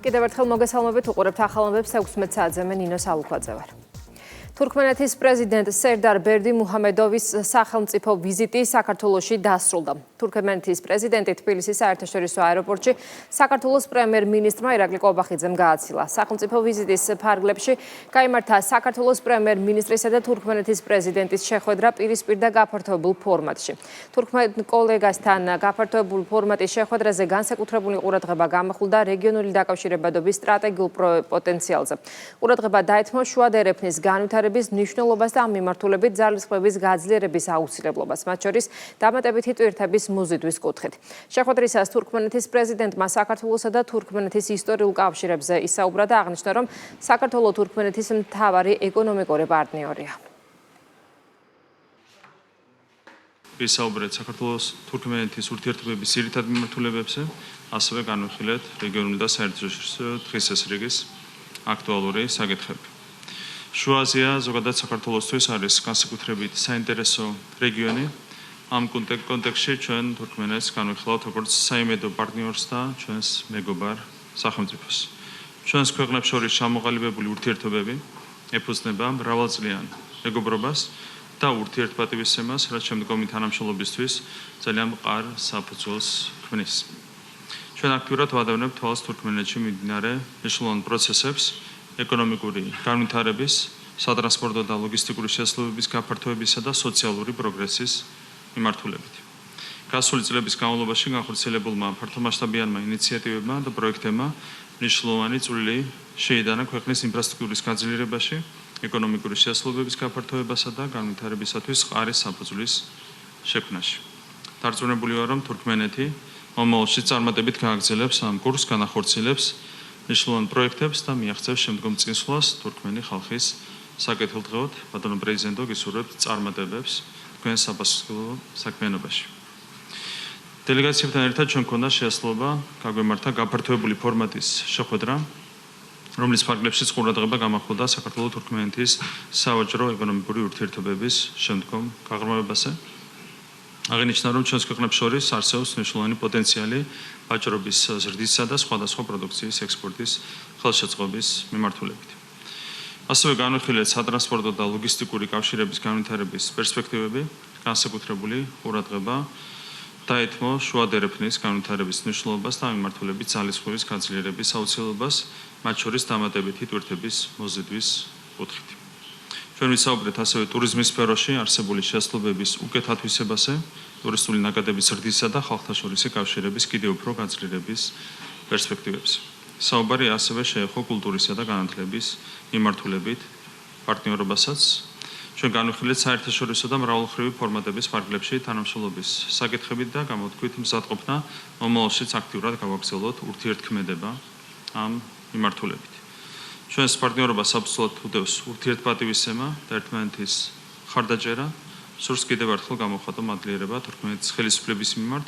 კიდევ ერთხელ მოგესალმებით, უყურებთ ახალ ამბებს 16 საათზე მე ნინო სალუქვაძე ვარ. თურქმენეთის პრეზიდენტ სერდარ ბერდიმუჰამედოვის სახელმწიფო ვიზიტი საქართველოში დასრულდა. თურქმენეთის პრეზიდენტი თბილისის საერთაშორისო აეროპორტში საქართველოს პრემიერ-მინისტრმა ირაკლი ყობახიძემ გააცილა. სახელმწიფო ვიზიტის ფარგლებში გაიმართა საქართველოს პრემიერ-მინისტრისა და თურქმენეთის პრეზიდენტის შეხვედრა პირისპირ და გაფართოებულ ფორმატში. თურქმენ კოლეგასთან გაფართოებულ ფორმატის შეხვედრაზე განსაკუთრებული ყურადღება გამახვილდა რეგიონული დაკავშირებადობის სტრატეგიულ პოტენციალზე. ყურადღება დაეთმო შუა დერეფნის განვითარებას მნიშვნელობას და ამ მიმართულებით ძალისხმევის გაძლიერების აუცილებლობას, მათ შორის დამატებითი ტვირთების მოზიდვის კუთხით. შეხვედრისას თურქმენეთის პრეზიდენტმა საქართველოსა და თურქმენეთის ისტორიულ კავშირებზე ისაუბრა და აღნიშნა, რომ საქართველო თურქმენეთის მთავარი ეკონომიკური პარტნიორია. ვისაუბრეთ საქართველოს თურქმენეთის ურთიერთობების ძირითად მიმართულებებზე, ასევე განვიხილეთ რეგიონული და საერთაშორისო დღესასრიგის აქტუალური საკითხები. შუა აზია ზოგადად საქართველოსთვის არის განსაკუთრებით საინტერესო რეგიონი. ამ კონტექსტში ჩვენ თურქმენეთს განვიხილავთ როგორც საიმედო პარტნიორს და ჩვენს მეგობარ სახელმწიფოს. ჩვენს ქვეყნებს შორის ჩამოყალიბებული ურთიერთობები ეფუძნება მრავალწლიან მეგობრობას და ურთიერთპატივისცემას, რაც შემდგომი თანამშრომლობისთვის ძალიან მყარ საფუძველს ქმნის. ჩვენ აქტიურად ვადევნებთ თვალს თურქმენეთში მიმდინარე მნიშვნელოვან პროცესებს, ეკონომიკური განვითარების, სატრანსპორტო და ლოგისტიკური შესაძლებლობების გაფართოებისა და სოციალური პროგრესის მიმართულებით. გასული წლების განმავლობაში განხორციელებულმა ფართომასშტაბიანმა ინიციატივებმა და პროექტებმა მნიშვნელოვანი წვლილი შეიტანა ქვეყნის ინფრასტრუქტურის გაძლიერებაში, ეკონომიკური შესაძლებლობების გაფართოებასა და განვითარებისათვის მყარი საფუძვლის შექმნაში. დარწმუნებული ვარ, რომ თურქმენეთი მომავალში წარმატებით გააგრძელებს ამ კურსს, განახორციელებს მნიშვნელოვან პროექტებს და მიაღწევს შემდგომ წინსვლას თურქმენი ხალხის საკეთილდღეოდ. ბატონო პრეზიდენტო, გისურვებთ წარმატებებს თქვენ საპასუხო საქმიანობაში. დელეგაციებთან ერთად ჩვენ გქონდა შესაძლებლობა გაგვემართა გაფართოებული ფორმატის შეხვედრა, რომლის ფარგლებშიც ყურადღება გამახვილდა საქართველო-თურქმენეთის სავაჭრო ეკონომიკური ურთიერთობების შემდგომ გაღრმავებაზე. აღინიშნა, რომ ჩვენს ქვეყნებს შორის არსებობს მნიშვნელოვანი პოტენციალი ვაჭრობის ზრდისა და სხვადასხვა პროდუქციის ექსპორტის ხელშეწყობის მიმართულებით. ასევე განვიხილეთ სატრანსპორტო და ლოგისტიკური კავშირების განვითარების პერსპექტივები, განსაკუთრებული ყურადღება დაეთმო შუა დერეფნის განვითარების მნიშვნელობას და ამ მიმართულებით ძალისხმევის გაძლიერების აუცილებლობას, მათ შორის დამატებითი ტვირთების მოზიდვის კუთხით. ჩვენ ვისაუბრეთ ასევე ტურიზმის სფეროში არსებული შესაძლებლობების უკეთ ათვისებაზე, ტურისტული ნაკადების ზრდისა და ხალხთა შორისი კავშირების კიდევ უფრო გაძლიერების პერსპექტივებზე. საუბარი ასევე შეეხო კულტურისა და განათლების მიმართულებით პარტნიორობასაც. ჩვენ განვიხილეთ საერთაშორისო და მრავალმხრივი ფორმატების ფარგლებში თანამშრომლობის საკითხებით და გამოთქვით მზადყოფნა მომავალშიც აქტიურად გავაგრძელოთ ურთიერთქმედება ამ მიმართულებით. ჩვენს პარტნიორობას აბსოლუტურად უდევს ურთიერთპატივისცემა და ერთმანეთის ხარდაჭერა. სურს კიდევ ერთხელ გამოხატო მადლიერება თურქმენეთის ხელისუფლების მიმართ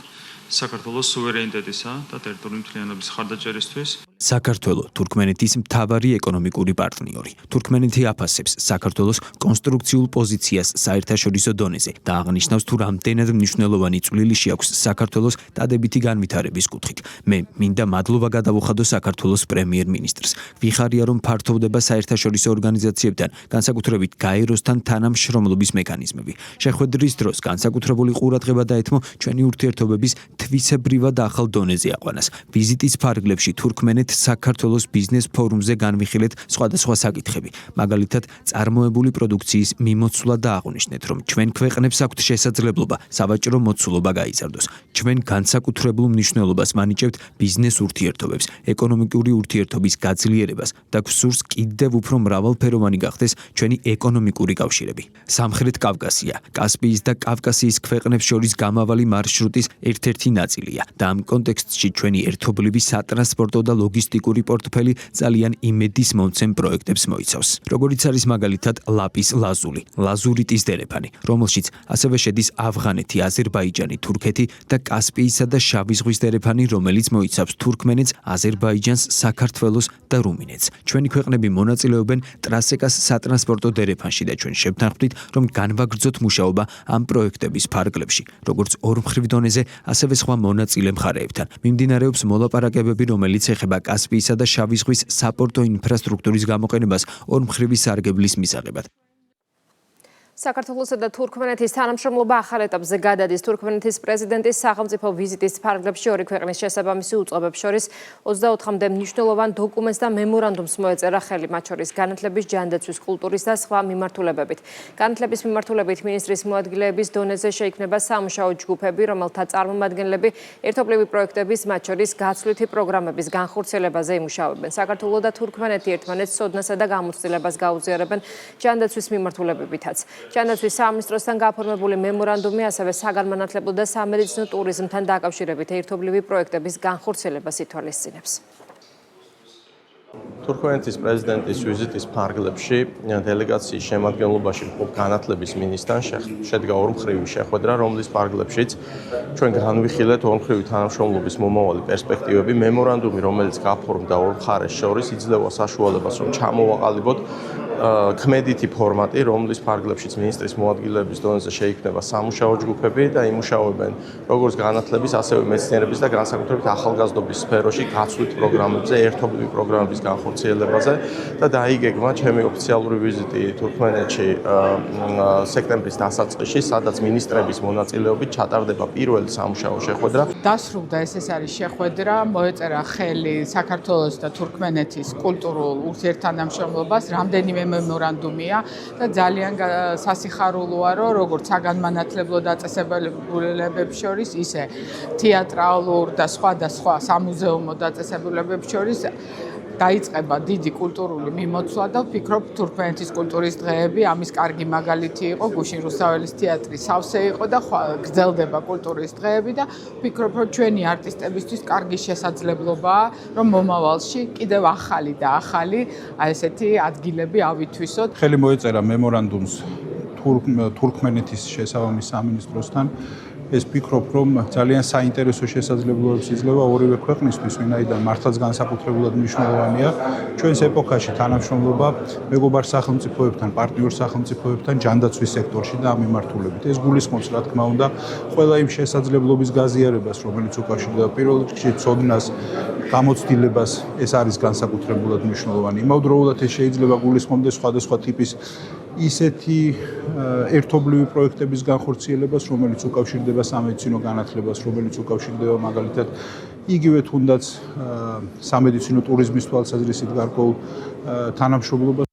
საქართველოს სუვერენიტეტისა და ტერიტორიული მთლიანობის ხარდაჭერისთვის. საქართველო თურქმენეთის მთავარი ეკონომიკური პარტნიორი. თურქმენეთი აფასებს საქართველოს კონსტრუქციულ პოზიციას საერთაშორისო დონეზე და აღნიშნავს, თუ რამდენად მნიშვნელოვანი წვლილი შეაქვს საქართველოს დადებითი განვითარების კუთხით. მე მინდა მადლობა გადავუხადო საქართველოს პრემიერ-მინისტრს. ვიხარია, რომ ფართოვდება საერთაშორისო ორგანიზაციებთან, განსაკუთრებით გაეროსთან თანამშრომლობის მექანიზმები. შეხვედრის დროს განსაკუთრებული ყურადღება დაეთმო ჩვენი ურთიერთობების თვისებრივად ახალ დონეზე აყვანას. ვიზიტის ფარგლებში თურქმენეთს საქართველოს ბიზნეს ფორუმზე განვიხილეთ სხვადასხვა საკითხები. მაგალითად, წარმოებული პროდუქციის მიმოცვლა და აღნიშნეთ, რომ ჩვენ ქვეყნებს აქვთ შესაძლებლობა სავაჭრო მოცულობა გაიზარდოს. ჩვენ განსაკუთრებულ მნიშვნელობას ვანიჭებთ ბიზნეს ურთიერთობებს, ეკონომიკური ურთიერთობის გაძლიერებას და გვსურს კიდევ უფრო მრავალფეროვანი გახდეს ჩვენი ეკონომიკური კავშირები. სამხრეთ კავკასია, კასპიის და კავკასიის ქვეყნებს შორის გამავალი მარშრუტის ერთ-ერთი ნაწილია და ამ კონტექსტში ჩვენი ერთობლივი სატრანსპორტო და ლოგისტიკური პორტფელი ძალიან იმედის მომცემ პროექტებს მოიცავს. როგორიც არის მაგალითად ლაპის ლაზული, ლაზურიტის დერეფანი, რომელშიც ასევე შედის ავღანეთი, აზერბაიჯანი, თურქეთი და კასპიისა და შავი ზღვის დერეფანი, რომელიც მოიცავს თურქმენეთს, აზერბაიჯანს, საქართველოს და რუმინეთს. ჩვენი ქვეყნები მონაწილეობენ ტრასეკას სატრანსპორტო დერეფანში და ჩვენ შევთანხმდით, რომ განვაგრძოთ მუშაობა ამ პროექტების ფარგლებში, როგორც ორმხრივ დონეზე, ასევე სხვა მონაწილე მხარეებთან. მიმდინარეობს მოლაპარაკებები, რომელიც ეხება კასპიისა და შავი ზღვის საპორტო ინფრასტრუქტურის გამოყენებას ორმხრივი სარგებლის მისაღებად. საქართველოსა და თურქმენეთის თანამშრომლობა ახალ ეტაპზე გადადის. თურქმენეთის პრეზიდენტის სახელმწიფო ვიზიტის ფარგლებში ორი ქვეყნის შესაბამისი უწყებებს შორის 24-მდე მნიშვნელოვან დოკუმენტს და მემორანდუმს მოეწერა ხელი, მათ შორის განათლების, ჯანდაცვის, კულტურის და სხვა მიმართულებებით. განათლების მიმართულებით მინისტრის მოადგილეების დონეზე შეიქმნება სამუშაო ჯგუფები, რომელთა წარმომადგენლები ერთობლივი პროექტების, მათ შორის გაცვლითი პროგრამების განხორციელებაზე იმუშავებენ. საქართველო და თურქმენეთი ერთმანეთს სოდნასა და გამოცდილებას გაუზიარებენ ჯანდაცვის მიმართულებებითაც. ჯანდაცვის სამინისტროსთან გაფორმებული მემორანდუმი ასევე საგანმანათლებლო და სამედიცინო ტურიზმთან დაკავშირებით ერთობლივი პროექტების განხორციელებას ითვალისწინებს. თურქმენეთის პრეზიდენტის ვიზიტის ფარგლებში დელეგაციის შემადგენლობაში მყოფ განათლების მინისტრთან შედგა ორმხრივი შეხვედრა, რომლის ფარგლებშიც ჩვენ განვიხილეთ ორმხრივი თანამშრომლობის მომავალი პერსპექტივები. მემორანდუმი, რომელიც გაფორმდა ორ მხარეს შორის, იძლევა საშუალებას, რომ ჩამოვაყალიბოთ ქმედითი ფორმატი, რომლის ფარგლებშიც მინისტრის მოადგილეების დონეზე შეიქმნება სამუშაო ჯგუფები და იმუშავებენ როგორც განათლების, ასევე მეცნიერების და განსაკუთრებით ახალგაზრდობის სფეროში გაცვლით პროგრამებზე, ერთობლივი პროგრამების განხორციელებაზე და დაიგეგმა ჩემი ოფიციალური ვიზიტი თურქმენეთში სექტემბრის დასაწყისში, სადაც მინისტრების მონაწილეობით ჩატარდება პირველი სამუშაო შეხვედრა. დასრულდა ეს არის შეხვედრა, მოეწერა ხელი საქართველოს და თურქმენეთის კულტურულ ურთიერთთანამშრომლობას, რამდენიმე მემორანდუმია და ძალიან სასიხარულოა, რომ როგორც საგანმანათლებლო დაწესებულებებს შორის, ისე თეატრალურ და სხვა სამუზეუმო დაწესებულებებს შორის დაიწყება დიდი კულტურული მიმოცვლა და ვფიქრობ თურქმენეთის კულტურის დღეები ამის კარგი მაგალითი იყო, გუშინ რუსთაველის თეატრი სავსე იყო და გრძელდება კულტურის დღეები და ვფიქრობ, რომ ჩვენი არტისტებისთვის კარგი შესაძლებლობაა, რომ მომავალში კიდევ ახალი ესეთი ადგილები ავითვისოთ. ხელი მოეწერა მემორანდუმს თურქმენეთის შესაბამის სამინისტროსთან. ეს ვფიქრობ, რომ ძალიან საინტერესო შესაძლებლობებს იძლევა ორივე ქვეყნისთვის, ვინაიდან მართლაც განსაკუთრებულად მნიშვნელოვანია ჩვენს ეპოქაში თანამშრომლობა მეგობარ სახელმწიფოებთან, პარტნიორ სახელმწიფოებთან ჯანდაცვის სექტორში და ამ მიმართულებით. ეს გულისხმობს, რა თქმა უნდა, ყველა იმ შესაძლებლობის გაზიარებას, რომელიც უკავშირდება პირველ რიგში ცოდნას, გამოცდილებას, ეს არის განსაკუთრებულად მნიშვნელოვანი. იმავდროულად ეს შეიძლება გულისხმობდეს სხვადასხვა ტიპის ისეთი ერთობლივი პროექტების განხორციელებას, რომელიც უკავშირდება სამედიცინო განათლებას, რომელიც უკავშირდება მაგალითად იგივე თუნდაც სამედიცინო ტურიზმის თვალსაზრისით გარკვეულ თანამშრომლობას.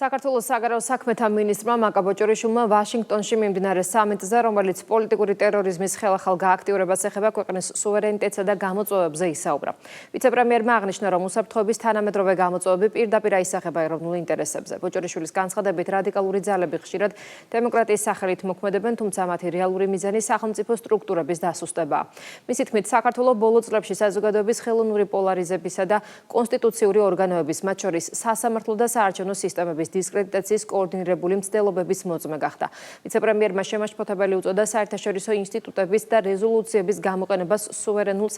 საქართველოს საგარეო საქმეთა მინისტრმა მაკა ბოჭორიშვილმა ვაშინგტონში მიმდინარე სამიტზე, რომელიც პოლიტიკური ტერორიზმის ხელახალ გააქტიურებას ეხება, ქვეყნის სუვერენიტეტსა და გამოწვევებზე ისაუბრა. ვიცე-პრემიერმა აღნიშნა, რომ უსაფრთხოების თანამედროვე გამოწვევები პირდაპირ აისახება ეროვნულ ინტერესებზე. ბოჭორიშვილის განცხადებით, რადიკალური ძალები ხშირად დემოკრატიის სახელით მოქმედებენ, თუმცა მათი რეალური მიზანი სახელმწიფო სტრუქტურების დასუსტებაა. მისი თქმით, საქართველო ბოლო წლებში საზოგადოების ხელოვნური პოლარიზებისა და კონსტიტუციური ორგანოების, მათ შორის სასამართლო და საარჩევნო სისტემების დისკრედიტაციის კოორდინირებული მცდელობების მოწმე გახდა. ვიცე-პრემიერმა შემაშფოთებელი უწოდა საერთაშორისო ინსტიტუტების და რეზოლუციების გამოყენებას სუვერენულ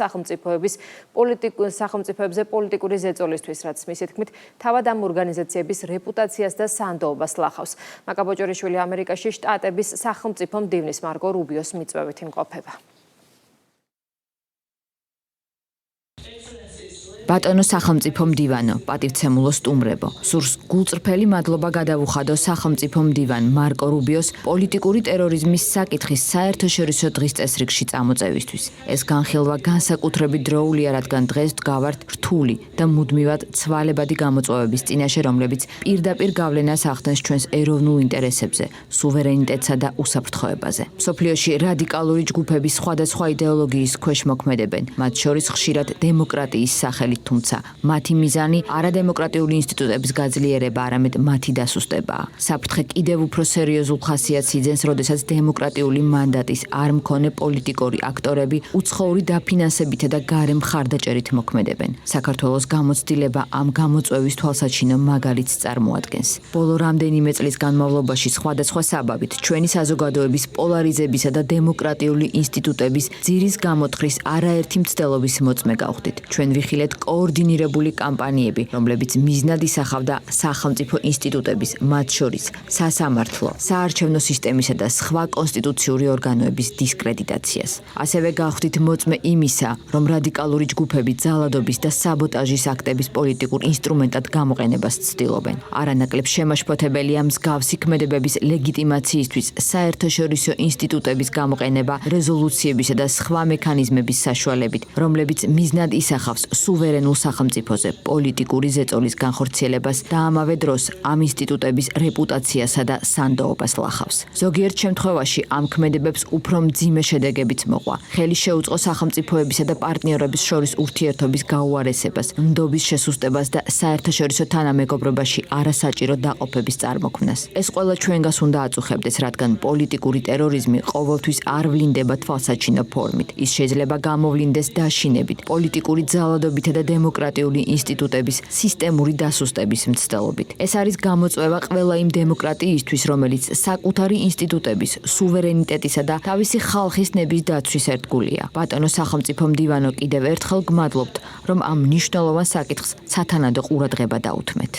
სახელმწიფოებზე პოლიტიკური ზეწოლისთვის, რაც მისი თქმით, თავად ამ ორგანიზაციების რეპუტაციას და სანდოობას ლახავს. მაკა ბოჭორიშვილი ამერიკაში შტატების სახელმწიფო მდივნის მარგო რუბიოს მიწვევით იმყოფება. ბატონო სახელმწიფო მდივანო, პატივცემულო სტუმრებო, სურს გულწრფელი მადლობა გადავუხადო სახელმწიფო მდივან მარკო რუბიოს პოლიტიკური ტერორიზმის საკითხის საერთაშორისო დღის წესრიგში წამოწევისთვის. ეს განხილვა განსაკუთრებით დროულია, რადგან დღეს ვდგავართ რთული და მუდმივად ცვალებადი გამოწვევების წინაშე, რომლებიც პირდაპირ გავლენას ახდენს ჩვენს ეროვნულ ინტერესებზე, სუვერენიტეტსა და უსაფრთხოებაზე. მსოფლიოში რადიკალური ჯგუფები სხვადასხვა იდეოლოგიის ქვეშ მოქმედებენ, მათ შორის ხშირად დემოკრატიის სახელით, თუმცა მათი მიზანი არადემოკრატიული ინსტიტუტების გაძლიერება, არამედ მათი დასუსტებაა. საფრთხე კიდევ უფრო სერიოზულ ხასიათს იძენს, როდესაც დემოკრატიული მანდატის არ მქონე პოლიტიკური აქტორები უცხოური დაფინანსებით და გარე მხარდაჭერით მოქმედებენ. საქართველოს გამოცდილება ამ გამოწვევის თვალსაჩინო მაგალითს წარმოადგენს. ბოლო რამდენიმე წლის განმავლობაში სხვადასხვა საბაბით ჩვენი საზოგადოების პოლარიზებისა და დემოკრატიული ინსტიტუტების ძირის გამოთხრის არაერთი მცდელობის მოწმე გავხდით. ჩვენ ვიხილეთ კოორდინირებული კამპანიები, რომლებიც მიზნად ისახავდა სახელმწიფო ინსტიტუტების, მათ შორის სასამართლო, საარჩევნო სისტემისა და სხვა კონსტიტუციური ორგანოების დისკრედიტაციას. ასევე გავხდით მოწმე იმისა, რომ რადიკალური ჯგუფები ძალადობის და საბოტაჟის აქტების პოლიტიკურ ინსტრუმენტად გამოყენებას ცდილობენ. არანაკლებ შემაშფოთებელია მსგავსი ქმედებების ლეგიტიმაციისთვის საერთაშორისო ინსტიტუტების გამოყენება რეზოლუციებისა და სხვა მექანიზმების საშუალებით, რომლებიც მიზნად ისახავს სუვერენულ სახელმწიფოზე პოლიტიკური ზეწოლის განხორციელებას და ამავე დროს ამ ინსტიტუტების რეპუტაციასა და სანდოობას ლახავს. ზოგიერთ შემთხვევაში ამ ქმედებებს უფრო მძიმე შედეგებიც მოყვა. ხელი შეუწყო სახელმწიფოებისა და პარტნიორების შორის ურთიერთობის გაუარესებას, ნდობის შესუსტებას და საერთაშორისო თანამეგობრობაში არასაჭირო დაყოფების წარმოქმნას. ეს ყველა ჩვენგას უნდა აწუხებდეს, რადგან პოლიტიკური ტერორიზმი ყოველთვის არ ვლინდება თვალსაჩინო ფორმით. ის შეიძლება გამოვლინდეს დაშინებით, პოლიტიკური ძალადობითა და დემოკრატიული ინსტიტუტების სისტემური დასუსტების მცდელობით. ეს არის გამოწვევა ყველა იმ დემოკრატიისთვის, რომელიც საკუთარი ინსტიტუტების, სუვერენიტეტისა და თავისი ხალხის ნების დაცვის ერთგულია. ბატონო სახელმწიფო მდივანო, კიდევ ერთხელ გმადლობთ, რომ ამ მნიშვნელოვან საკითხს სათანადო ყურადღება დაუთმეთ.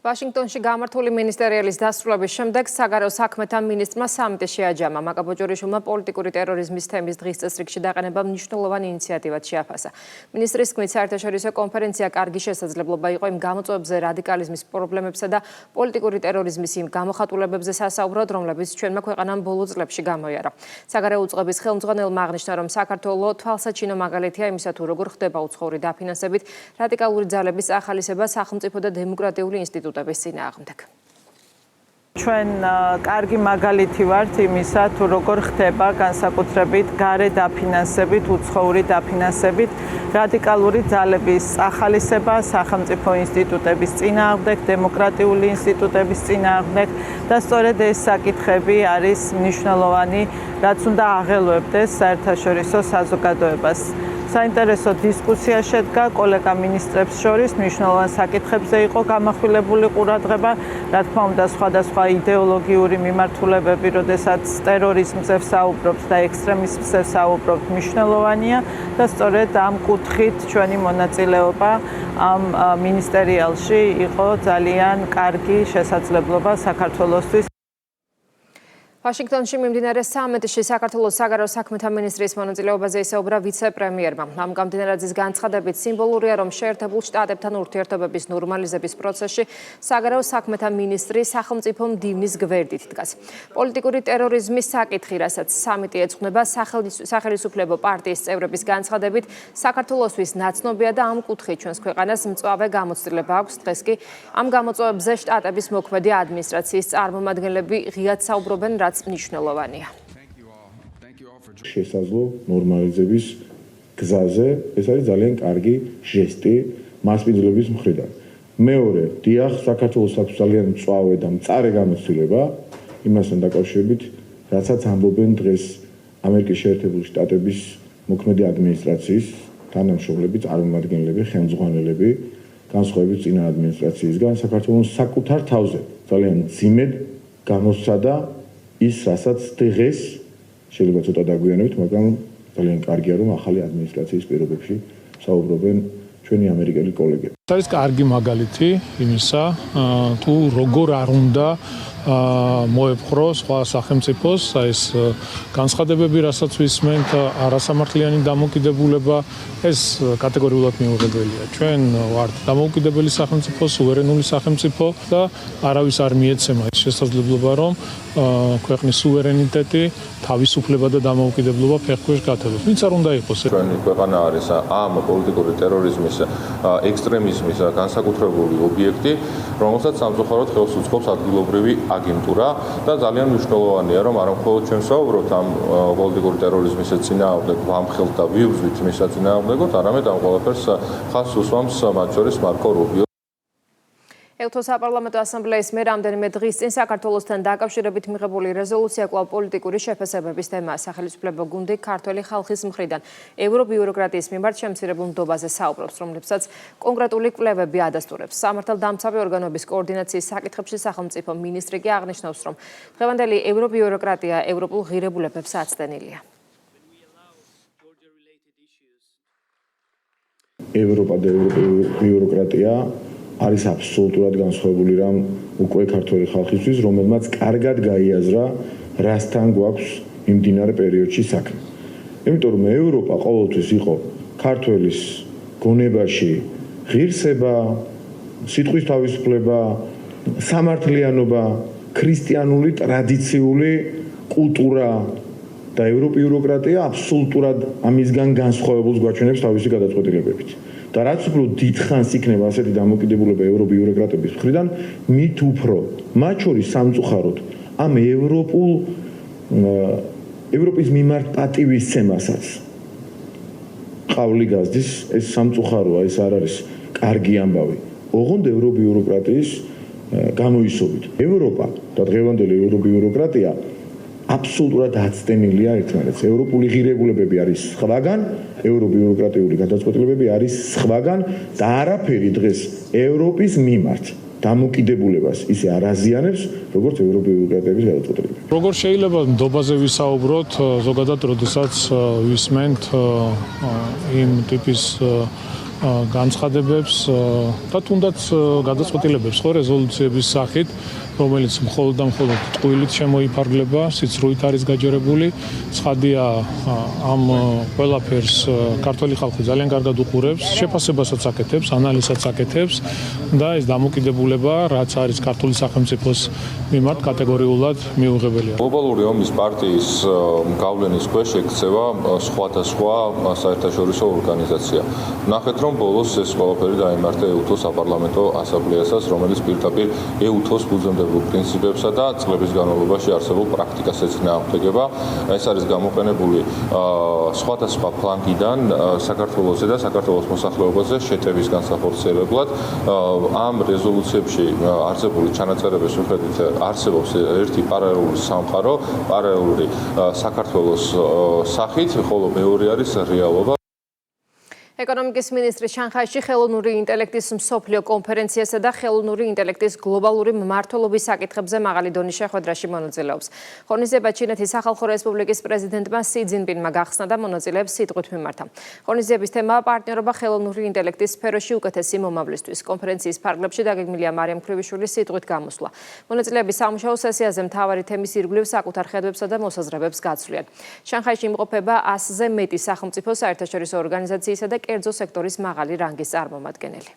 ვაშინგტონში გამართული მინისტერიალის დასრულების შემდეგ საგარეო საქმეთა მინისტრმა სამიტი შეაჯამა. მაკაბოჯორიშვილმა პოლიტიკური ტერორიზმის თემის დღის წესრიგში დაყენება მნიშვნელოვანი ინიციატივად შეაფასა. მინისტრის თქმით, საერთაშორისო კონფერენცია კარგი შესაძლებლობა იყო იმ გამოწვევებზე, რადიკალიზმის პრობლემებსა და პოლიტიკური ტერორიზმის იმ გამოხატულებებზე სასაუბროდ, რომლებიც ჩვენმა ქვეყანამ ბოლო წლებში გამოიარა. საგარეო უწყების ხელმძღვანელმა აღნიშნა, რომ საქართველოს თვალსაჩინო მაგალითია იმისა, თუ როგორ ხდება უცხოური დაფინანსებით, რადიკალური ძალების ახალისება სახელმწიფო და დემოკრატიული ინსტიტუტების წინააღმდეგ. ჩვენ კარგი მაგალითი ვართ იმისა, თუ როგორ ხდება განსაკუთრებით გარე დაფინანსებით, უცხოური დაფინანსებით, რადიკალური ძალების ახალისება სახელმწიფო ინსტიტუტების წინააღმდეგ, დემოკრატიული ინსტიტუტების წინააღმდეგ და სწორედ ეს საკითხები არის მნიშვნელოვანი, რაც უნდა აღელვებდეს საერთაშორისო საზოგადოებას. საინტერესო დისკუსია შედგა კოლეგა მინისტრებს შორის, მნიშვნელოვან საკითხებზე იყო გამახვილებული ყურადღება, რა თქმა უნდა, სხვადასხვა იდეოლოგიური მიმართულებები, როდესაც ტერორიზმზე ვსაუბრობთ და ექსტრემიზმზე ვსაუბრობთ, მნიშვნელოვანია და სწორედ ამ კუთხით ჩვენი მონაწილეობა ამ მინისტერიალში იყო ძალიან კარგი შესაძლებლობა საქართველოსთვის. ვაშინგტონში მიმდინარე სამიტში საქართველოს საგარეო საქმეთა მინისტრის მონაწილეობაზე ისაუბრა ვიცე-პრემიერმა. ამ გამდინარაძის განცხადებით სიმბოლურია, რომ შეერთებულ შტატებთან ურთიერთობების ნორმალიზების პროცესში საგარეო საქმეთა მინისტრი სახელმწიფო მდივნის გვერდით დგას. პოლიტიკური ტერორიზმის საკითხი, რასაც სამიტი ეძღვნება, სახელმწიფო პარტიის წევრების განცხადებით, საქართველოსთვის ნაცნობია და ამ კუთხით ჩვენს ქვეყანას მწვავე გამოცდილება აქვს. დღეს კი ამ გამოწვევებზე შტატების მოქმედი ადმინისტრაციის წარმომადგენლები ღიად საუბრობენ, მნიშვნელოვანია. შესაძლო ნორმალიზების გზაზე ეს არის ძალიან კარგი ჟესტი მასპინძლების მხრიდან. მეორე, დიახ, საქართველოს აქვს ძალიან მწვავე და მწარე გამოცდილება იმასთან დაკავშირებით, რაცაც ამბობენ დღეს ამერიკის შეერთებული შტატების მოქმედი ადმინისტრაციის თანამშრომლები, წარმომადგენლები, ხელმძღვანელები, განსხვავებით წინა ადმინისტრაციისგან, საქართველოს საკუთარ თავზე ძალიან მძიმედ გამოსცადა ის, რასაც დღეს შეიძლება ცოტა დაგვიანებით, მაგრამ ძალიან კარგია, რომ ახალი ადმინისტრაციის პირობებში საუბრობენ ჩვენი ამერიკელი კოლეგები. ეს არის კარგი მაგალითი იმისა, თუ როგორ არ უნდა მოეპყრო სხვა სახელმწიფოს ეს განცხადებები, რასაც ვისმენთ, არასამართლიანი დამოუკიდებულება, ეს კატეგორიულად მიუღებელია. ჩვენ ვართ დამოუკიდებელი სახელმწიფო, სუვერენული სახელმწიფო და არავის არ მიეცემა ის შესაძლებლობა, რომ ქვეყნის სუვერენიტეტი, თავისუფლება და დამოუკიდებლობა ფეხქვეშ გათებოს. ვინც არ უნდა იყოს. ჩვენი ქვეყანა არის ამ პოლიტიკური ტერორიზმის, ექსტრემიზმის განსაკუთრებული ობიექტი, რომელსაც სამწუხაროდ ხელს უწყობს ადგილობრივი აგენტურა და ძალიან მნიშვნელოვანია, რომ არა მხოლოდ ჩვენ ვსაუბრობთ ამ პოლიტიკური ტერორიზმის წინააღმდეგ, ვამხელთ და ვიუძვით მის წინააღმდეგოთ, არამედ ამ ყველაფერს ხაზს უსვამს მათ შორის მარკო რუბიო. ელთო საპარლამენტო ასამბლეის მე რამდენიმე დღის წინ საქართველოსთან დაკავშირებით მიღებული რეზოლუცია კვლავ პოლიტიკური შეფასებების თემაა. სახელმწიფო გუნდი ქართველი ხალხის მხრიდან ევრობიუროკრატიის მიმართ შემცირებულ ნდობაზე საუბრობს, რომლებსაც კონკრეტული კვლევები ადასტურებს. სამართალდამცავი ორგანოების კოორდინაციის საკითხებში სახელმწიფო მინისტრი კი აღნიშნავს, რომ დღევანდელი ევრობიუროკრატია ევროპულ ღირებულებებს აცდენილია. ევროპა და ევროპული ბიუროკრატია არის აბსოლუტურად განსხვავებული რამ უკვე ქართული ხალხისთვის, რომელმაც კარგად გაიაზრა, რასთან გვაქვს მიმდინარე პერიოდში საქმე. იმიტომ რომ ევროპა ყოველთვის იყო ქართველის გონებაში ღირსება, სიტყვის თავისუფლება, სამართლიანობა, ქრისტიანული ტრადიციული კულტურა და ევროპიუროკრატია აბსოლუტურად ამისგან განსხვავებულს გვაჩვენებს თავისი გადაწყვეტილებებით. და რაც უფრო დიდხანს იქნება ასეთი დამოკიდებულება ევროპიუროკრატების მხრიდან, მით უფრო მათ შორის სამწუხაროდ ამ ევროპის მიმართ პატივისცემასაც ყავლი გაზდის, ეს სამწუხაროა, ეს არ არის კარგი ამბავი. ოღონდ ევროპიუროკრატიის გამოისობით. ევროპა და დღევანდელი ევროპიუროკრატია აბსოლუტურად აცდენილია ერთმანეთს. ევროპული ღირებულებები არის სხვაგან, ევროპიუროკრატიული გადაწყვეტილებები არის სხვაგან და არაფერი დღეს ევროპის მიმართ დამოკიდებულებას ისე არ აზიანებს, როგორც ევროპიუროკრატების გადაწყვეტილებები. როგორ შეიძლება ნდობაზე ვისაუბროთ, ზოგადად, როდესაც ვისმენთ იმ ტიპის განცხადებებს და თუნდაც გადაწყვეტილებებს ხო რეზოლუციების სახით, რომელიც მხოლოდ და მხოლოდ ტყუილით შემოიფარგლება, სიცრუით არის გაჯერებული. ცხადია, ამ ყველაფერს ქართული ხალხი ძალიან კარგად უყურებს, შეფასებასაც აკეთებს, ანალიზსაც აკეთებს და ეს დამოკიდებულება, რაც არის ქართული სახელმწიფოს მიმართ კატეგორიულად მიუღებელია. გლობალური ომის პარტიის გავლენის ქვეშ ექცევა სხვადასხვა საერთაშორისო ორგანიზაცია. ნახეთ, რომ ბოლოს ეს ყველაფერი დაიმართა EUTO საპარლამენტო ასამბლეასაც, რომელიც პირდაპირ EUTO-ს ფუძემდებულ პრინციპებსა და წლების განმავლობაში არსებულ პრაქტიკას ეწინააღმდეგება. ეს არის გამოყენებული სხვადასხვა ფლანგიდან საქართველოსზე და საქართველოს მოსახლეობაზე შეტევის განსახორციელებლად. ამ რეზოლუციებში არსებული ჩანაწერების მიხედვით არსებობს ერთი პარალელური სამყარო, პარალელური საქართველოს სახით, ხოლო მეორე არის რეალობა. ეკონომიკის მინისტრი შანხაიში ხელოვნური ინტელექტის მსოფლიო კონფერენციასა და ხელოვნური ინტელექტის გლობალური მმართველობის საკითხებზე მაღალი დონის შეხვედრაში მონაწილეობს. ღონისძიება ჩინეთის სახალხო რესპუბლიკის პრეზიდენტმა სი ძინპინმა გახსნა და მონაწილეებს სიტყვით მიმართა. ღონისძიების თემაა პარტნიორობა ხელოვნური ინტელექტის სფეროში უკეთესი მომავლისთვის. კონფერენციის ფარგლებში დაგეგმილია მარიამ ქრივიშვილის სიტყვით გამოსვლა. მონაწილეები სამუშაო სესიაზე მთავარი თემის ირგვლივ საკუთარ ხედვებსა და მოსაზრებებს გაცვლიან. შანხაიში იმყოფება 100-ზე მეტი სახელმწიფო საერთაშორისო ორგანიზაციისა და კერძო სექტორის მაღალი რანგის წარმომადგენელი.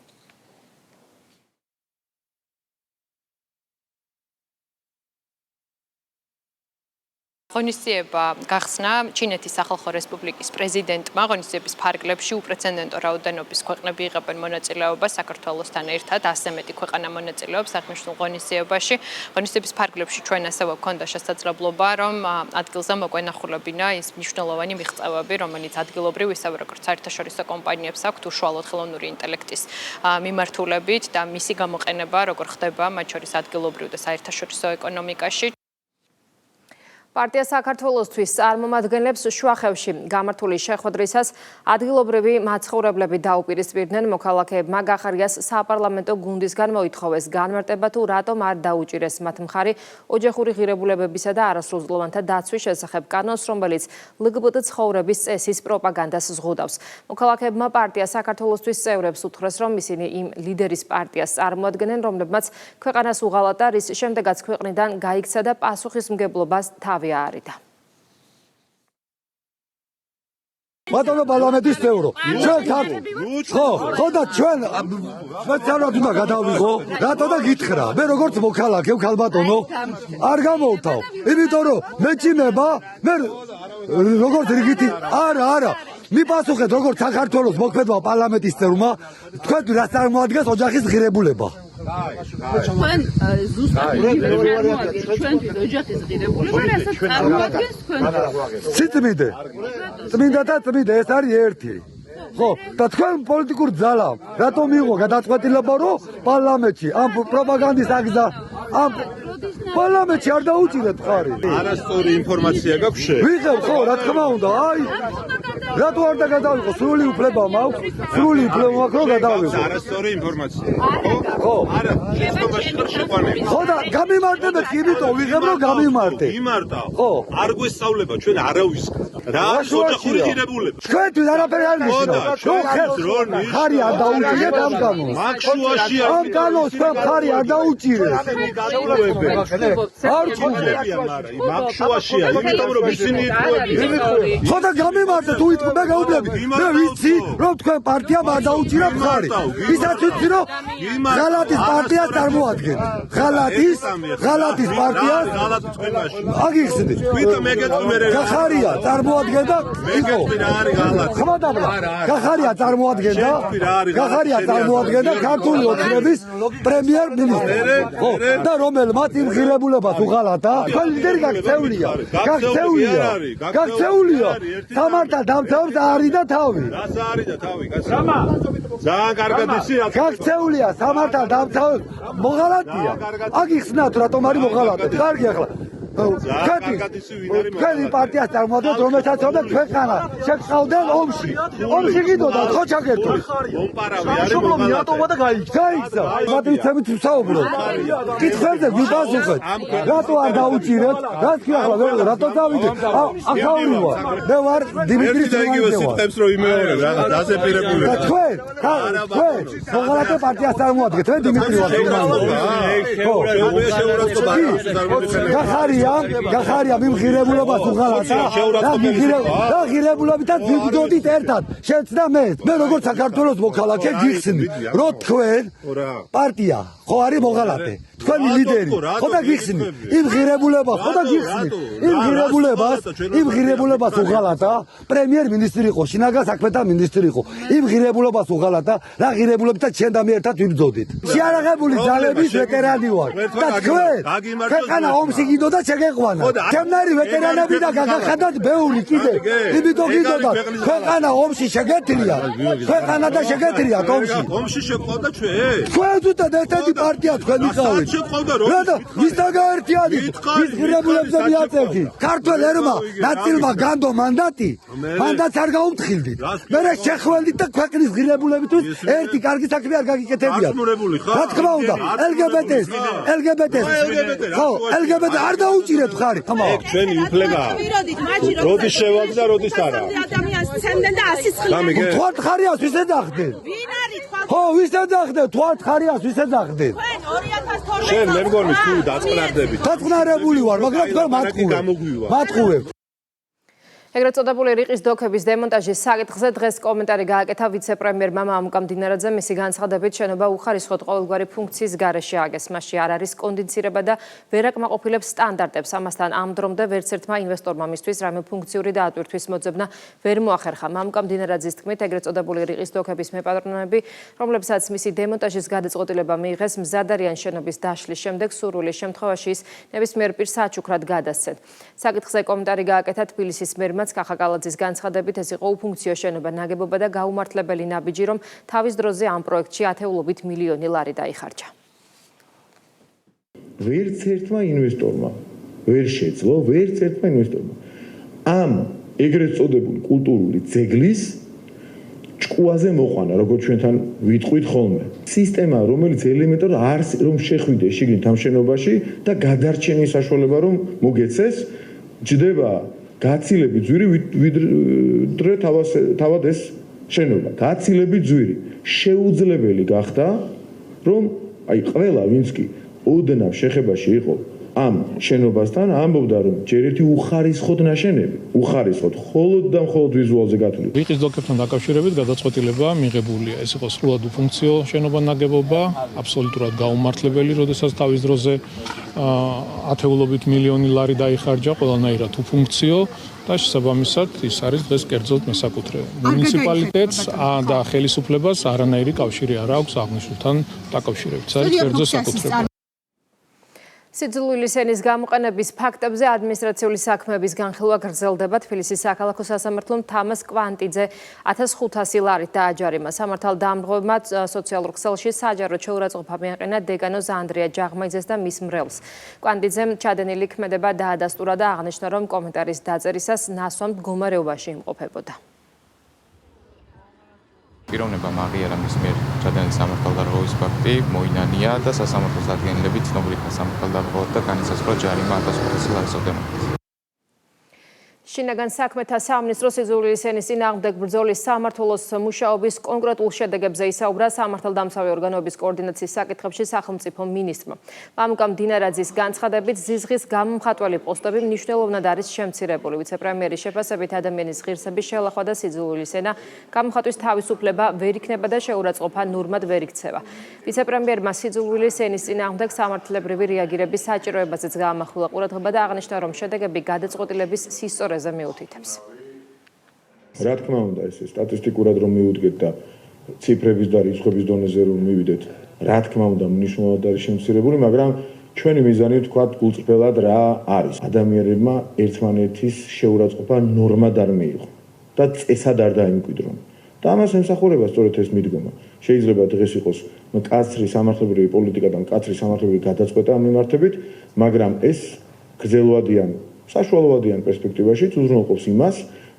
ღონისძიება გახსნა ჩინეთის სახალხო რესპუბლიკის პრეზიდენტმა. ღონისძიების ფარგლებში უპრეცედენტო რაოდენობის ქვეყნები იღებენ მონაწილეობას საქართველოსთან ერთად 100-ზე მეტი ქვეყანა მონაწილეობს აღნიშნულ ღონისძიებაში. ღონისძიების ფარგლებში ჩვენ ასევე გვქონდა შესაძლებლობა, რომ ადგილზე მოგვენახულებინა ის მნიშვნელოვანი მიღწევები, რომელიც ადგილობრივ ისევე როგორც საერთაშორისო კომპანიებს აქვთ უშუალოდ ხელოვნური ინტელექტის მიმართულებით და მისი გამოყენება როგორ ხდება მათ შორის ადგილობრივ და საერთაშორისო ეკონომიკაში. პარტია საქართველოსთვის წარმომადგენლებს შუახევში გამართული შეხვედრისას ადგილობრივი მაცხოვრებლები დაუპირისპირდნენ. მოქალაქეებმა გახარიას საპარლამენტო გუნდისგან მოითხოვეს განმარტება თუ რატომ არ დაუჭირეს მათ მხარი ოჯახური ღირებულებებისა და არასრულწლოვანთა დაცვის შესახებ კანონს, რომელიც LGBT ცხოვრების წესის პროპაგანდას ზღუდავს. მოქალაქეებმა პარტია საქართველოსთვის წევრებს უთხრეს, რომ ისინი იმ ლიდერის პარტიას წარმოადგენენ, რომლებმაც ქვეყანას უღალატა, რის შემდეგაც ქვეყნიდან გაიქცა და პასუხისმგებლობას თავი არიდა. ბატონო პარლამენტის წევრო, ჩვენ ხო და ჩვენ სპეციალურად უნდა გადავიღო, რატო და გითხრა, მე როგორც მოქალაქე ქალბატონო არ გამოვთავ, იმიტომ რომ მეჩინება, მე როგორც რიგითი არა მიპასუხეთ როგორც საქართველოს მოქმედმა პარლამენტის წევრმა, თქვენ რა წარმოადგენს ოჯახის ღირებულება. ჩვენ ზუსტად ჩვენთვის ოჯახის ღირებულება, რასაც წარმოადგენს თქვენ. წმინდა ეს არის ერთი. ხო, და თქვენ პოლიტიკურ ძალამ რატომ მიიღო გადაწყვეტილება, რომ პარლამენტში ამ პროპაგანდის აგზა ამ პარლამენტში არ დაუჭირეთ მხარი? არასწორი ინფორმაცია გაქვს შე. ვიღებ ხო, რა თქმა უნდა, აი რატო არ დაგადავიყო? სრული უფლება მაქვს, სრული უფლება მაქვს რომ გადავიყო. არასწორი ინფორმაცია. ხო. არა, შეწყობაში ხარ შეყვანილი. ხო და გამიმარტებეთ, იმიტომ ვიღებ რომ გამიმარტე. იმარტა. ხო. არ გვესწავლება ჩვენ არავისგან. რა ოჯახური ღირებულება. ჩვენთვის არაფერი არ ნიშნავს. ხარი არ დაუჭირეთ ამ კანონს. მაქშუაშია. ამ კანონს ხარი არ დაუჭირეთ. არ ჩულებია, მაგრამ მაქშუაშია, იმიტომ რომ ისინი იტყუებიან. ხო და გამიმარტე თუ იტყვი და გაუძლები. მე ვიცი რომ თქვენ პარტიამ არ დაუჭირა ხარი. ისაც ვიცი რომ ღალატის პარტიას წარმოადგენთ. ღალატის პარტიას აგიხსნით. თვითონ მეგეთუმერე გახარია წარმოადგენდა იყო. ხმადაბლა გახარია წარმოადგენდა. გახარია წარმოადგენდა ქართული ოცნების პრემიერ-მინისტრი. ხო და რომელმაც იმ ღირებულებას უღალატა. თქვენ ლიდერი გაქცეულია. გაქცეულია. სამართალ დამცავებს არი და თავი. რას არის და თავი, კაცო? ძალიან კარგად ისი რა. გაქცეულია სამართალ დამცავებს მოღალატია. აგიხსნათ რატომ არის მოღალატე. კარგი ახლა თქვენი პარტიას წარმოადგენთ, რომელსაც რომ ქვეყანა შეგყავდნენ ომში. ომში გიდოდათ ხო ჩაგერთული. მომპარავი არის და გაიქცა. პატრიცებით ვსაუბრობ. კითხვებზე გვიპასუხეთ. რატო არ დაუჭირეთ? რაც კი ახლა რატო დავიდეთ? ახაური ვარ. მე ვარ დიმიტრი სულაიძე. სიტყვებს რო იმეორებ რაღაც დასეპირებული. და თქვენ მოღალატე პარტიას წარმოადგენთ. მე დიმიტრი ვარ. გახარია მიმღირებულობას უღალატა და ღირებულებითაც ვიბრძოდით ერთად შეცდა მე როგორც საქართველოს მოქალაქე გიხსნით რომ თქვენ პარტია ხო არის მოღალატე თქვენი ლიდერი ხო და გიხსნით იმ ღირებულებას ხო და გიხსნით იმ ღირებულებას უღალატა პრემიერ-მინისტრი იყო შინაგან საქმეთა მინისტრი იყო იმ ღირებულებას უღალატა რა ღირებულებითაც შენ და მე ერთად ვიბრძოდით შეარაღებული ძალების ვეტერანი ვარ და თქვენ ქვეყანა ომში გიდოდა შეგეყვანა ჩემნარი ვეტერანები და გაგახადათ ბევრი კიდე იმიტომ გიდოდათ ქვეყანა ომში შეგეთრია ქვეყანა და შეგეთრიათ ომში შეყვავდა ჩვენ თქვენ თვითონ ერთადი პარტია თქვენ იყავით რა და ვისთან გაერთიანით ვის ღირებულებზე მიაწევთ ქართველ ერმა ნაწილმა განდო მანდატს არ გაუფრთხილდით მე შეხველდით და ქვეყნის ღირებულებისთვის ერთი კარგი საქმე არ გაგიკეთებიათ რა თქმა უნდა LGBT ხო LGBT არ დაუჭირეთ ხარი ეგ ჩვენი უფლებაა როდის შევაგდა როდის არა ადამიანს ცემდნენ და ასისხლდნენ თქვათ ხარიას ვის ეძახდნენ ვინ არის ხო ვის ეძახდნენ თქვათ ხარიას ვის ეძახდნენ თქვენ 2012 შენ მე მგონი თუ დაწყნარდებით დაწყნარებული ვარ მაგრამ თქვენ მატყუებთ ეგრეთ წოდებული რიყის დოქების დემონტაჟის საკითხზე დღეს კომენტარი გააკეთა ვიცე-პრემიერ მამა ამუკამდინარაძე. მისი განცხადებით შენობა უხარისხოდ ყოველგვარი ფუნქციის გარეშე ააგეს. მასში არ არის კონდიცირება და ვერ აკმაყოფილებს სტანდარტებს. ამასთან ამ დრომდე ვერც ერთმა ინვესტორმა მისთვის რამე ფუნქციური დაატვირთვის მოძებნა ვერ მოახერხა. ამუკამდინარაძის თქმით, ეგრეთ წოდებული რიყის დოქების მეპატრონები, რომლებსაც მისი დემონტაჟის გადაწყვეტილება მიიღეს, მზად არიან შენობის დაშლის შემდეგ სურვილი შემთხვევაში ის ნებისმიერ პირს საჩუქრად გადასცენ. საკითხზე კომენტარი გააკეთა თბილისის მერმა კახაკალაძის განცხადებით ეს იყო უფუნქციო შენობა ნაგებობა და გაუმართლებელი ნაბიჯი რომ თავის დროზე ამ პროექტში ათეულობით მილიონი ლარი დაიხარჯა. ვერც ერთმა ინვესტორმა ვერ შეძლო ამ ეგრეთ წოდებული კულტურული ძეგლის ჭკუაზე მოყვანა როგორც ჩვენთან ვიტყვით ხოლმე სისტემა რომელიც ელემენტარულად არს რომ შეხვიდე შიგნით ამ შენობაში და გადარჩენის საშუალება რომ მოგეცეს ჯდება გაცილებით ძვირი ვიდრე თავად ეს შენობა გაცილებით ძვირი შეუძლებელი გახდა რომ აი ყველა ვინც კი ოდნავ შეხებაში იყო ამ შენობასთან ამბობდა რომ ჯერ ერთი უხარისხოდ ნაშენები უხარისხოდ მხოლოდ და მხოლოდ ვიზუალზე გათვლით რიყის დოქებთან დაკავშირებით გადაწყვეტილება მიღებულია ეს იყო სრულად უფუნქციო შენობა ნაგებობა აბსოლუტურად გაუმართლებელი როდესაც თავის დროზე ათეულობით მილიონი ლარი დაიხარჯა ყველანაირად უფუნქციო და შესაბამისად ის არის დღეს კერძოდ მესაკუთრე მუნიციპალიტეტს და ხელისუფლებას არანაირი კავშირი არ აქვს აღნიშნულთან დაკავშირებით ეს არის კერძო საკუთრება სიძულვილის ენის გამოყენების ფაქტებზე ადმინისტრაციული საქმეების განხილვა გრძელდება. თბილისის საქალაქო სასამართლომ თამას კვანტიძე 1500 ლარით დააჯარიმა. სამართალ დამრღვევმა სოციალურ ქსელში საჯარო შეურაცხყოფა მიაყენა დეგანოს ანდრია ჯაღმაიძეს და მის მრევლს. კვანტიძემ ჩადენილი ქმედება დაადასტურა და აღნიშნა, რომ კომენტარის დაწერისას ნასვამ მდგომარეობაში იმყოფებოდა. პიროვნებამ აღიარა მის მიერ ჩადენილი სამართალდარღვევის ფაქტი, მოინანია და სასამართლოს დადგენილებით ცნობილი სამართალდარღვევად და განისაზღვრა ჯარიმა 1500 ლარის ოდენობით. შინაგან საქმეთა სამინისტრო სიძულვილის ენის წინააღმდეგ ბრძოლის სამმართველოს მუშაობის კონკრეტულ შედეგებზე ისაუბრა სამართალდამცავი ორგანოების კოორდინაციის საკითხებში სახელმწიფო მინისტრმა. მამუკა მდინარაძის განცხადებით, ზიზღის გამომხატველი პოსტები მნიშვნელოვნად არის შემცირებული. ვიცე-პრემიერის შეფასებით, ადამიანის ღირსების შელახვა და სიძულვილის ენა გამოხატვის თავისუფლება ვერ იქნება და შეურაცხყოფა ნორმად ვერ იქცევა. ვიცე-პრემიერმა სიძულვილის ენის წინააღმდეგ სამართლებრივი რეაგირების საჭიროებაზეც გაამახვილა ყურადღება და აღნიშნა, რომ შედეგები გადაწყვეტილების სისწორეზე მიუთითებს. რა თქმა უნდა, ეს სტატისტიკურად რომ მივუდგეთ და ციფრების და რიცხვების დონეზე რომ მივიდეთ, რა თქმა უნდა, მნიშვნელოვნად არის შემცირებული, მაგრამ ჩვენი მიზანი ვთქვათ გულწრფელად რა არის. ადამიანებმა ერთმანეთის შეურაცხყოფა ნორმად არ მიიღო და წესად არ დაიმკვიდრონ. და ამას ემსახურება სწორედ ეს მიდგომა. შეიძლება დღეს იყოს მკაცრი სამართლებრივი პოლიტიკა და მკაცრი სამართლებრივი გადაწყვეტა მიმართებით, მაგრამ ეს გრძელვადიან საშუალოვადიან პერსპექტივაში უზრუნველყოფს იმას,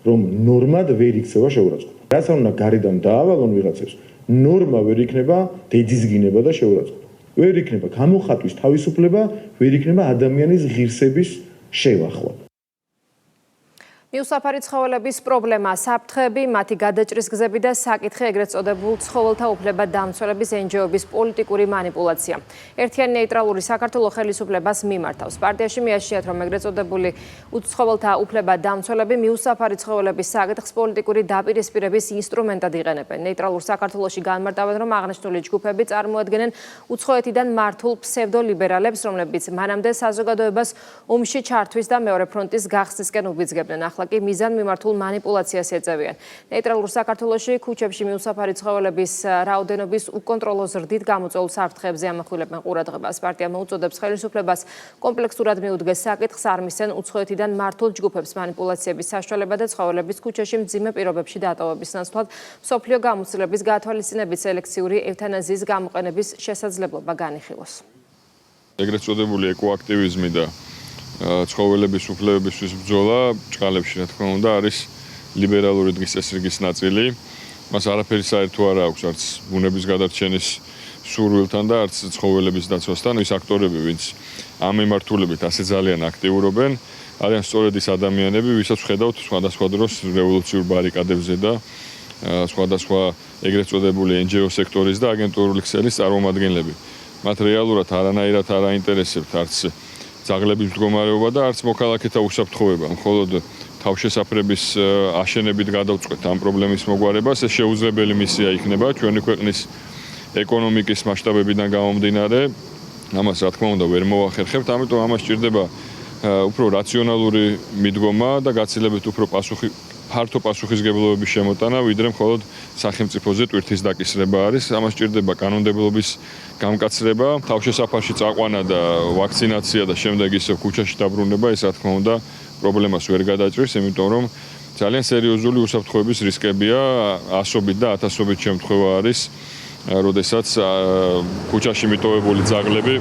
რომ ნორმად ვერ იქცევა შეურაცხყოფა. რაც არ უნდა გარედან დაავალონ ვიღაცებს, ნორმა ვერ იქნება დედიზგინება და შეურაცხყოფა. ვერ იქნება გამოხატვის თავისუფლება, ვერ იქნება ადამიანის ღირსების შევახვა. მიუსაფარი ცხოველების პრობლემა, საფრთხეები, მათი გადაჭრის გზები და საკითხი ეგრეთ წოდებულ ცხოველთა უფლებადამცველების NGO-ების პოლიტიკური манипуляცია. ერთიანი ნეიტრალური საქართველოს ხელისუფლებას მიმართავს. პარტიაში მიაჩნიათ, რომ ეგრეთ წოდებული ცხოველთა უფლებადამცველები მიუსაფარი ცხოველების საკითხს პოლიტიკური დაპირისპირების ინსტრუმენტად იყენებენ. ნეიტრალურ საქართველოში განმარტავენ, რომ აღნიშნული ჯგუფები წარმოადგენენ უცხოეთიდან მართულ ფსევდოლიბერალებს, რომლებიც მანამდე საზოგადოებას ომში ჩართვის და მეორე ფრონტის გახსნისკენ უბიძგებდნენ. ახლა კი მიზან მიმართულ манипуляციას ეწევიან. ნეიტრალურ საქართველოში ქუჩებში მიუსაფარი ცხოველების რაოდენობის უკონტროლო ზრდით გამოწვეულ საფრთხეებზე ამახვილებენ ყურადღებას. პარტია მოუწოდებს ხელისუფლებას კომპლექსურად მიუდგეს საკითხს, არ მისცენ უცხოეთიდან მართულ ჯგუფებს манипуляციების საშუალება და ცხოველების ქუჩაში მძიმე პირობებში დატოვების ნაცვლად მსოფლიო გამოცდილების გათვალისწინებით სელექციური ევთანაზიის გამოყენების შესაძლებლობა განიხილოს. ეგრეთ წოდებული ეკოაქტივიზმი და ცხოველების უფლებებისთვის ბრძოლა ჭყალებში რა თქმა უნდა არის ლიბერალური დღის წესრიგის ნაწილი. მას არაფერი საერთო არ აქვს არც ბუნების გადარჩენის სურვილთან და არც ცხოველების დაცვასთან. ის აქტორები, ვინც ამ მიმართულებით ასე ძალიან აქტიურობენ, არიან სწორედ ის ადამიანები, ვისაც ხედავთ სხვადასხვა დროს რევოლუციურ ბარიკადებზე და სხვადასხვა ეგრეთ წოდებული NGO სექტორის და აგენტურული ქსელის წარმომადგენლები. მათ რეალურად არანაირად არ აინტერესებთ არც ძაღლების მდგომარეობა და არც მოქალაქეთა უსაფრთხოება. მხოლოდ თავშესაფრების აშენებით გადავწყვეტ ამ პრობლემის მოგვარებას, ეს შეუძლებელი მისია იქნება ჩვენი ქვეყნის ეკონომიკის მასშტაბებიდან გამომდინარე. ამას რა თქმა უნდა ვერ მოახერხებთ, ამიტომ ამას სჭირდება უფრო რაციონალური მიდგომა და გაცილებით უფრო ფართო პასუხისგებლობების შემოტანა, ვიდრე მხოლოდ სახელმწიფოზე ტვირთის დაკისრება არის. ამას სჭირდება კანონმდებლობის გამკაცრება, თავშესაფარში წაყვანა და ვაქცინაცია და შემდეგ ისე ქუჩაში დაბრუნება, ეს რა თქმა უნდა პრობლემას ვერ გადაჭრის, იმიტომ რომ ძალიან სერიოზული უსაფრთხოების რისკებია, ასობით და ათასობით შემთხვევა არის, როდესაც ქუჩაში მიტოვებული ძაღლები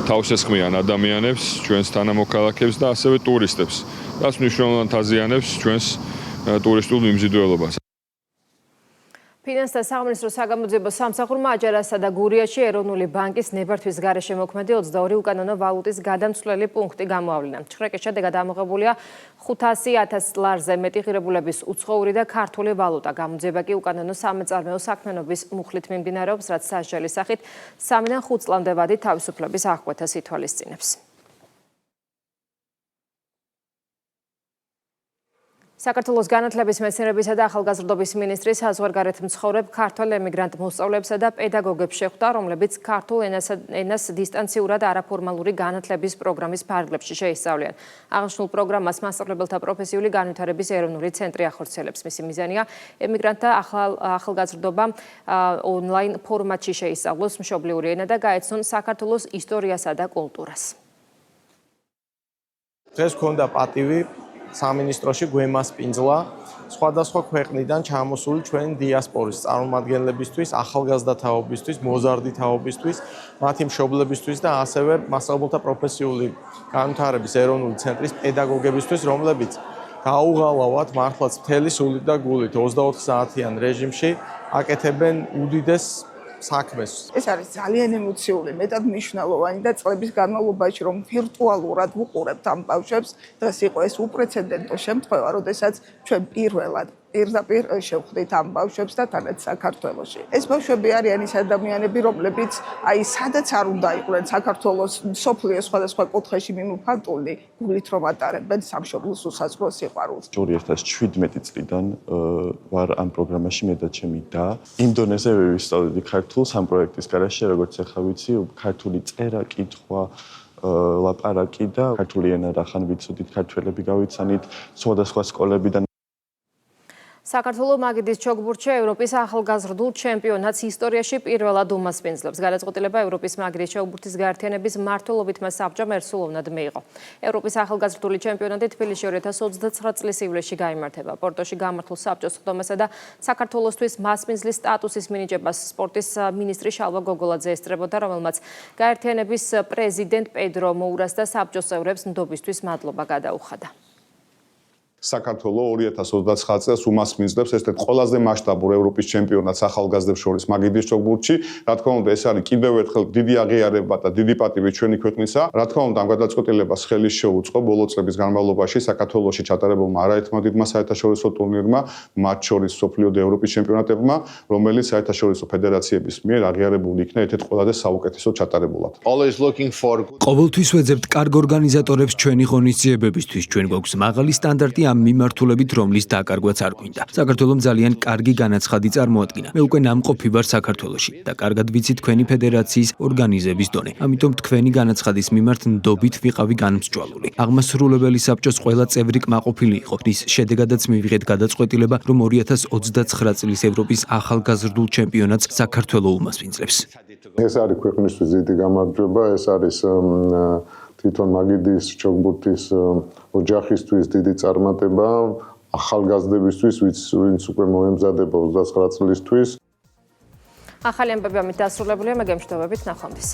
თავს ესხმიან ადამიანებს, ჩვენს თანამოქალაქეებს და ასევე ტურისტებს. რაც მნიშვნელოვნად აზიანებს ჩვენს ტურისტულ მიმზიდველობას. ფინანსთა სამინისტროს საგამოძიებო სამსახურმა აჯარასა და გურიაში ეროვნული ბანკის ნებართვის გარეშე მოქმედი 22 უკანონო ვალუტის გადამცვლელი პუნქტი გამოავლინა. ჩხრეკის შედეგად ამოღებულია 500,000 ლარზე მეტი ღირებულების უცხოური და ქართული ვალუტა. გამოძიება კი უკანონო სამეწარმეო საქმიანობის მუხლით მიმდინარეობს, რაც სასჯელის სახით 3-დან 5 წლამდე ვადით თავისუფლების აღკვეთას ითვალისწინებს. საქართველოს განათლების, მეცნიერებისა და ახალგაზრდობის მინისტრი საზღვარგარეთ მცხოვრებ ქართველ ემიგრანტ მოსწავლეებსა და პედაგოგებს შეხვდა, რომლებიც ქართულ ენას დისტანციურად არაფორმალური განათლების პროგრამის ფარგლებში შეისწავლიან. აღნიშნულ პროგრამას მასწავლებელთა პროფესიული განვითარების ეროვნული ცენტრი ახორციელებს. მისი მიზანია ემიგრანტთა ახალგაზრდობა ონლაინ ფორმატში შეისწავლოს მშობლიური ენა და გაეცნონ საქართველოს ისტორიასა და კულტურას. დღეს გქონდა პატივი სამინისტროში გვემასპინძლა სხვადასხვა ქვეყნიდან ჩამოსული ჩვენი დიასპორის წარმომადგენლებისთვის, ახალგაზრდა თაობისთვის, მოზარდი თაობისთვის, მათი მშობლებისთვის და ასევე მასწავლებელთა პროფესიული განვითარების ეროვნული ცენტრის პედაგოგებისთვის, რომლებიც გაუღალავად მართლაც მთელი სულით და გულით 24 საათიან რეჟიმში აკეთებენ უდიდეს საქმეს. ეს არის ძალიან ემოციური, მეტად მნიშვნელოვანი და წლების განმავლობაში რომ ვირტუალურად ვუყურებთ ამ ბავშვებს, დღეს იყო ეს უპრეცედენტო შემთხვევა, როდესაც ჩვენ პირველად პირდაპირ შევხვდით ამ ბავშვებს და თანაც საქართველოში. ეს ბავშვები არიან ის ადამიანები, რომლებიც აი სადაც არ უნდა იყვნენ საქართველოს სოფლიოს სხვადასხვა კუთხეში მიმოფანტული, გულით რომ ატარებენ სამშობლოს უსაზღრო სიყვარულს. 2017 წლიდან ვარ ამ პროგრამაში მე და ჩემი და იმ დონეზე ვისწავლიდი ქართულს ამ პროექტის გარეშე, როგორც ახლა ვიცი, ქართული წერა, კითხვა ლაპარაკი და ქართული ენა რახან ვიცოდით, ქართველები გავიცანით სხვადასხვა სკოლებიდან. საქართველოს მაგიდის ჩოგბურთში ევროპის ახალგაზრდულ ჩემპიონატს ისტორიაში პირველად უმასპინძლებს. გადაწყვეტილება ევროპის მაგიდის ჩოგბურთის გაერთიანების მმართველობით მას საბჭომ ერთსულოვნად მიიღო. ევროპის ახალგაზრდული ჩემპიონატი თბილისში 2029 წლის ივლისში გაიმართება. პორტოში გამართულ საბჭოს ხდომასა და საქართველოსთვის მასპინძლის სტატუსის მინიჭებას სპორტის მინისტრი შალვა გოგოლაძე ესწრებოდა, რომელმაც გაერთიანების პრეზიდენტ პედრო მოურას და საბჭოს წევრებს ნდობისთვის მადლობა გადაუხადა. საქართველოს 2029 წელს უმასპინძლებს ერთ-ერთ ყველაზე მასშტაბურ ევროპის ჩემპიონატს ახალგაზრდებს შორის მაგიდის ჩოგბურთში. რა თქმა უნდა, ეს არის კიდევ ერთხელ დიდი აღიარება და დიდი პატივი ჩვენი ქვეყნისა. რა თქმა უნდა, ამ გადაწყვეტილებას ხელი შეუწყო ბოლო წლების განმავლობაში საქართველოში ჩატარებულმა არაერთმა დიდმა საერთაშორისო ტურნირმა, მათ შორის მსოფლიო და ევროპის ჩემპიონატებმა, რომელიც საერთაშორისო ფედერაციების მიერ აღიარებული იქნა ერთ-ერთ ყველაზე საუკეთესო ჩატარებულად. ყოველთვის ვეძებთ კარგ ორგანიზატორებს ჩვენი ღონისძიებებისთვის. ჩვენ გვაქვს მაღალი სტანდარტი ამ მიმართულებით, რომლის დაკარგვაც არ გვინდა. საქართველოს ძალიან კარგი განაცხადი წარმოადგინა. მე უკვე ნამყოფი ვარ საქართველოში და კარგად ვიცი თქვენი ფედერაციის ორგანიზების დონე. ამიტომ თქვენი განაცხადის მიმართ ნდობით ვიყავი განმსჯვალული. აღმასრულებელი საბჭოს ყველა წევრი კმაყოფილი იყო. რის შედეგადაც მივიღეთ გადაწყვეტილება, რომ 2029 წლის ევროპის ახალგაზრდულ ჩემპიონატს საქართველოს უმასპინძლებს. ეს არის ქვეყნისთვის დიდი გამარჯვება, ეს არის თვითონ მაგიდის ჩოგბურთის ოჯახისთვის დიდი წარმატება, ახალგაზრდებისთვის, ვინც უკვე მოემზადება 29 წლისთვის. ახალი ამბები ამით დასრულებულია, მე გემშვიდობებით, ნახვამდის.